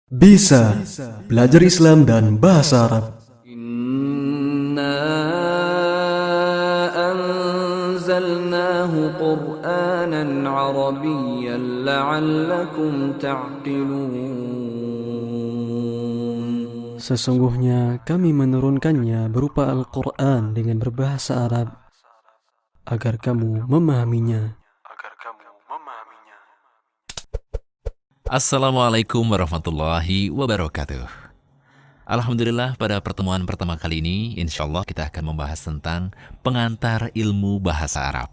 Bisa belajar Islam dan bahasa Arab. Inna anzalnahu Qur'anan Arabiyyan la'allakum ta'qilun. Sesungguhnya kami menurunkannya berupa Al-Quran dengan berbahasa Arab agar kamu memahaminya. Assalamualaikum warahmatullahi wabarakatuh. Alhamdulillah, pada pertemuan pertama kali ini insya Allah kita akan membahas tentang pengantar ilmu bahasa Arab.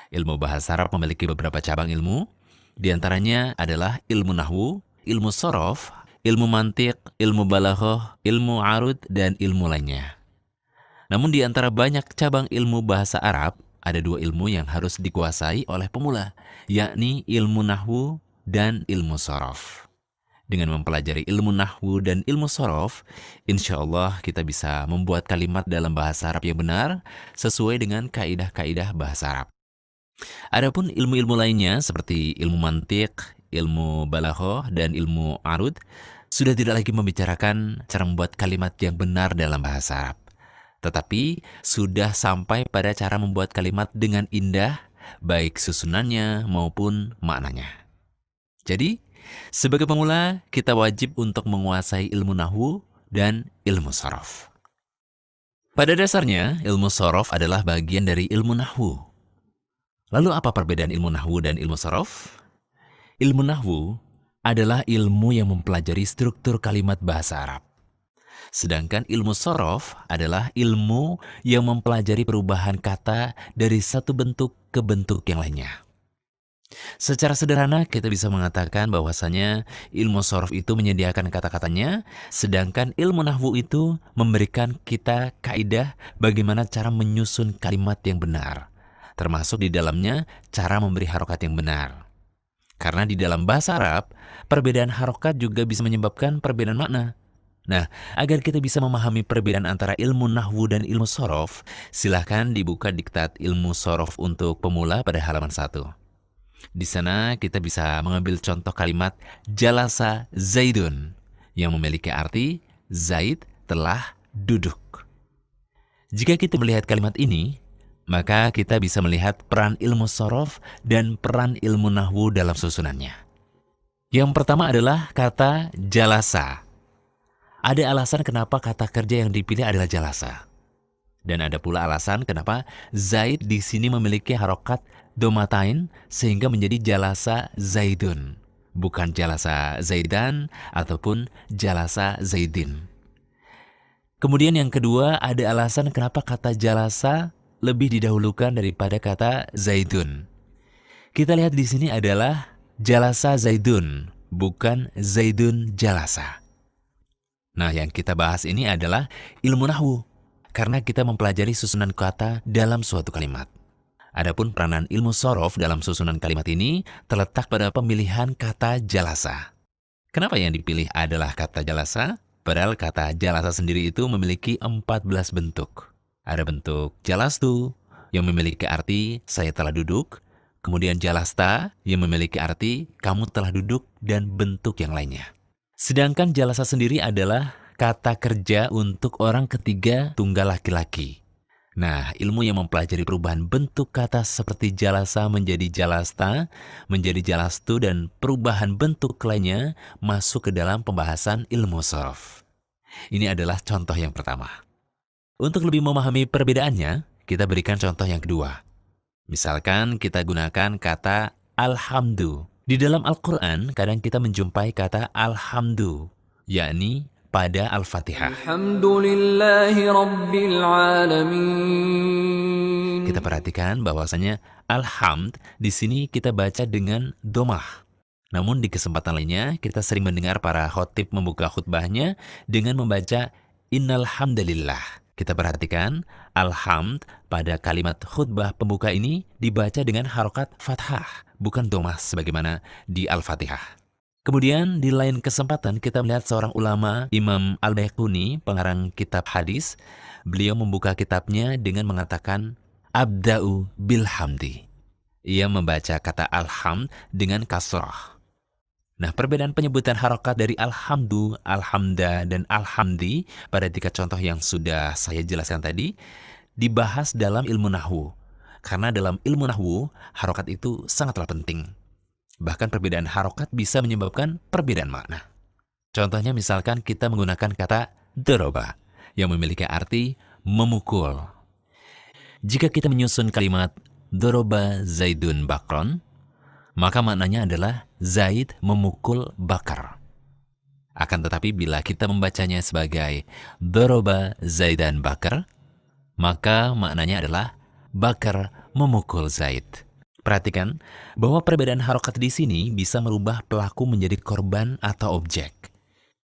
Ilmu bahasa Arab memiliki beberapa cabang ilmu. Di antaranya adalah ilmu nahwu, ilmu sorof, ilmu mantiq, ilmu balaghah, ilmu arud, dan ilmu lainnya. Namun di antara banyak cabang ilmu bahasa Arab, ada dua ilmu yang harus dikuasai oleh pemula, yakni ilmu nahwu dan ilmu sorof. Dengan mempelajari ilmu nahwu dan ilmu sorof, insya Allah kita bisa membuat kalimat dalam bahasa Arab yang benar sesuai dengan kaidah-kaidah bahasa Arab. Adapun ilmu-ilmu lainnya seperti ilmu mantiq, ilmu balaghah, dan ilmu arud sudah tidak lagi membicarakan cara membuat kalimat yang benar dalam bahasa Arab, tetapi sudah sampai pada cara membuat kalimat dengan indah, baik susunannya maupun maknanya. Jadi, sebagai pemula, kita wajib untuk menguasai ilmu nahwu dan ilmu sorof. Pada dasarnya, ilmu sorof adalah bagian dari ilmu nahwu. Lalu apa perbedaan ilmu nahwu dan ilmu sorof? Ilmu nahwu adalah ilmu yang mempelajari struktur kalimat bahasa Arab. Sedangkan ilmu sorof adalah ilmu yang mempelajari perubahan kata dari satu bentuk ke bentuk yang lainnya. Secara sederhana kita bisa mengatakan bahwasanya ilmu sorof itu menyediakan kata-katanya, sedangkan ilmu nahwu itu memberikan kita kaidah bagaimana cara menyusun kalimat yang benar, termasuk di dalamnya cara memberi harokat yang benar. Karena di dalam bahasa Arab, perbedaan harokat juga bisa menyebabkan perbedaan makna. Nah, agar kita bisa memahami perbedaan antara ilmu nahwu dan ilmu sorof, silahkan dibuka diktat ilmu sorof untuk pemula pada halaman 1. Di sana kita bisa mengambil contoh kalimat jalasa Zaidun yang memiliki arti Zaid telah duduk. Jika kita melihat kalimat ini, maka kita bisa melihat peran ilmu sorof dan peran ilmu nahwu dalam susunannya. Yang pertama adalah kata jalasa. Ada alasan kenapa kata kerja yang dipilih adalah jalasa. Dan ada pula alasan kenapa Zaid di sini memiliki harokat domatain sehingga menjadi jalasa Zaidun, bukan jalasa Zaidan ataupun jalasa Zaidin. Kemudian yang kedua, ada alasan kenapa kata jalasa lebih didahulukan daripada kata Zaidun. Kita lihat di sini adalah jalasa Zaidun, bukan Zaidun jalasa. Nah, yang kita bahas ini adalah ilmu nahwu, karena kita mempelajari susunan kata dalam suatu kalimat. Adapun peranan ilmu sorof dalam susunan kalimat ini terletak pada pemilihan kata jalasa. Kenapa yang dipilih adalah kata jalasa? Padahal kata jalasa sendiri itu memiliki 14 bentuk. Ada bentuk jalastu yang memiliki arti saya telah duduk, kemudian jalasta yang memiliki arti kamu telah duduk, dan bentuk yang lainnya. Sedangkan jalasa sendiri adalah kata kerja untuk orang ketiga tunggal laki-laki. Nah, ilmu yang mempelajari perubahan bentuk kata seperti jalasa menjadi jalasta, menjadi jalastu, dan perubahan bentuk lainnya masuk ke dalam pembahasan ilmu sorof. Ini adalah contoh yang pertama. Untuk lebih memahami perbedaannya, kita berikan contoh yang kedua. Misalkan kita gunakan kata alhamdu. Di dalam Al-Quran, kadang kita menjumpai kata alhamdu, yakni pada Al-Fatihah. Alhamdulillahi Rabbil Alamin. Kita perhatikan bahwasanya alhamd di sini kita baca dengan domah. Namun di kesempatan lainnya kita sering mendengar para khotib membuka khutbahnya dengan membaca innal hamdalillah. Kita perhatikan alhamd pada kalimat khutbah pembuka ini dibaca dengan harokat fathah, bukan domah sebagaimana di Al-Fatihah. Kemudian di lain kesempatan kita melihat seorang ulama, Imam Al-Baiquni, pengarang kitab hadis. Beliau membuka kitabnya dengan mengatakan abda'u bilhamdi. Ia membaca kata alhamd dengan kasrah. Nah, perbedaan penyebutan harokat dari alhamdu, alhamda, dan alhamdi pada 3 contoh yang sudah saya jelaskan tadi dibahas dalam ilmu nahwu. Karena dalam ilmu nahwu, harokat itu sangatlah penting. Bahkan perbedaan harokat bisa menyebabkan perbedaan makna. Contohnya misalkan kita menggunakan kata doroba yang memiliki arti memukul. Jika kita menyusun kalimat doroba Zaidun bakron, maka maknanya adalah Zaid memukul Bakar. Akan tetapi bila kita membacanya sebagai doroba Zaidan Bakar, maka maknanya adalah Bakar memukul Zaid. Perhatikan bahwa perbedaan harokat di sini bisa merubah pelaku menjadi korban atau objek.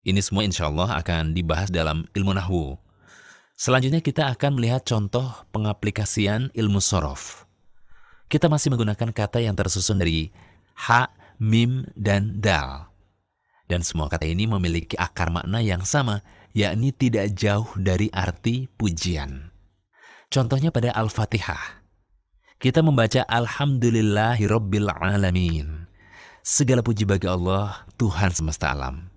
Ini semua insya Allah akan dibahas dalam ilmu nahwu. Selanjutnya kita akan melihat contoh pengaplikasian ilmu sorof. Kita masih menggunakan kata yang tersusun dari ha, mim, dan dal. Dan semua kata ini memiliki akar makna yang sama, yakni tidak jauh dari arti pujian. Contohnya pada Al-Fatihah. Kita membaca Alhamdulillahirabbil alamin. Segala puji bagi Allah, Tuhan semesta alam.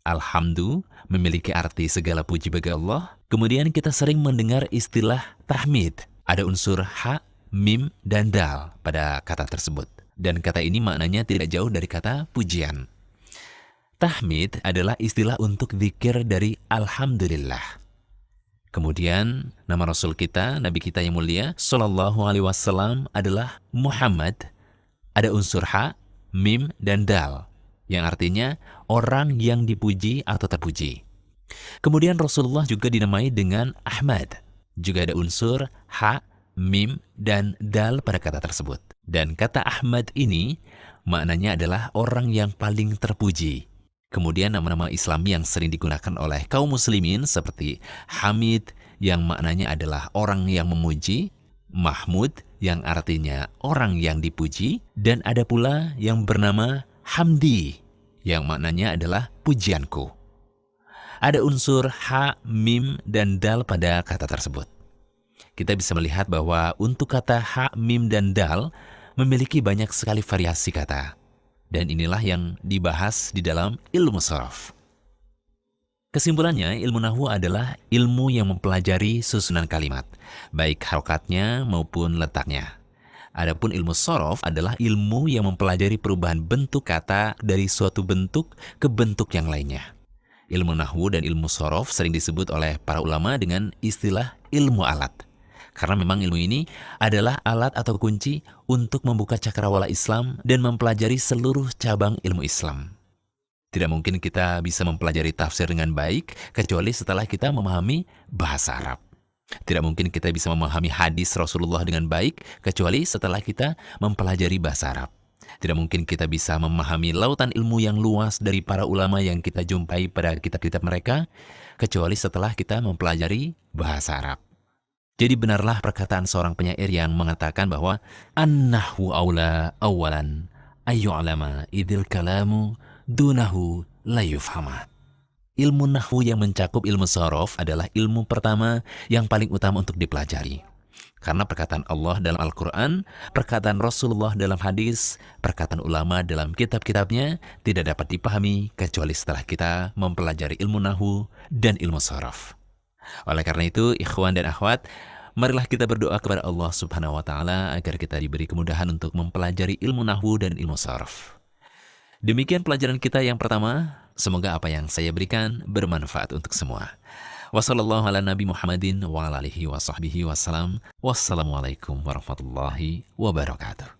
Alhamdu memiliki arti segala puji bagi Allah. Kemudian kita sering mendengar istilah tahmid. Ada unsur ha, mim, dan dal pada kata tersebut. Dan kata ini maknanya tidak jauh dari kata pujian. Tahmid adalah istilah untuk zikir dari Alhamdulillah. Kemudian nama Rasul kita, Nabi kita yang mulia, Sallallahu Alaihi Wasallam adalah Muhammad. Ada unsur ha, mim, dan dal, yang artinya orang yang dipuji atau terpuji. Kemudian Rasulullah juga dinamai dengan Ahmad. Juga ada unsur ha, mim, dan dal pada kata tersebut. Dan kata Ahmad ini maknanya adalah orang yang paling terpuji. Kemudian nama-nama Islam yang sering digunakan oleh kaum muslimin seperti Hamid yang maknanya adalah orang yang memuji, Mahmud yang artinya orang yang dipuji, dan ada pula yang bernama Hamdi yang maknanya adalah pujianku. Ada unsur ha, mim, dan dal pada kata tersebut. Kita bisa melihat bahwa untuk kata ha, mim, dan dal memiliki banyak sekali variasi kata. Dan inilah yang dibahas di dalam ilmu sorof. Kesimpulannya, ilmu nahwu adalah ilmu yang mempelajari susunan kalimat, baik harokatnya maupun letaknya. Adapun ilmu sorof adalah ilmu yang mempelajari perubahan bentuk kata dari suatu bentuk ke bentuk yang lainnya. Ilmu nahwu dan ilmu sorof sering disebut oleh para ulama dengan istilah ilmu alat. Karena memang ilmu ini adalah alat atau kunci untuk membuka cakrawala Islam dan mempelajari seluruh cabang ilmu Islam. Tidak mungkin kita bisa mempelajari tafsir dengan baik kecuali setelah kita memahami bahasa Arab. Tidak mungkin kita bisa memahami hadis Rasulullah dengan baik kecuali setelah kita mempelajari bahasa Arab. Tidak mungkin kita bisa memahami lautan ilmu yang luas dari para ulama yang kita jumpai pada kitab-kitab mereka kecuali setelah kita mempelajari bahasa Arab. Jadi benarlah perkataan seorang penyair yang mengatakan bahwa an-nahwu aula awalan ayyu'lama idil kalamu dunahu la yufhama. Ilmu nahwu yang mencakup ilmu sorof adalah ilmu pertama yang paling utama untuk dipelajari. Karena perkataan Allah dalam Al-Quran, perkataan Rasulullah dalam hadis, perkataan ulama dalam kitab-kitabnya tidak dapat dipahami kecuali setelah kita mempelajari ilmu nahwu dan ilmu sorof. Oleh karena itu, ikhwan dan akhwat, marilah kita berdoa kepada Allah Subhanahu wa Ta'ala agar kita diberi kemudahan untuk mempelajari ilmu nahwu dan ilmu sharaf. Demikian pelajaran kita yang pertama. Semoga apa yang saya berikan bermanfaat untuk semua. Wassalamualaikum warahmatullahi wabarakatuh.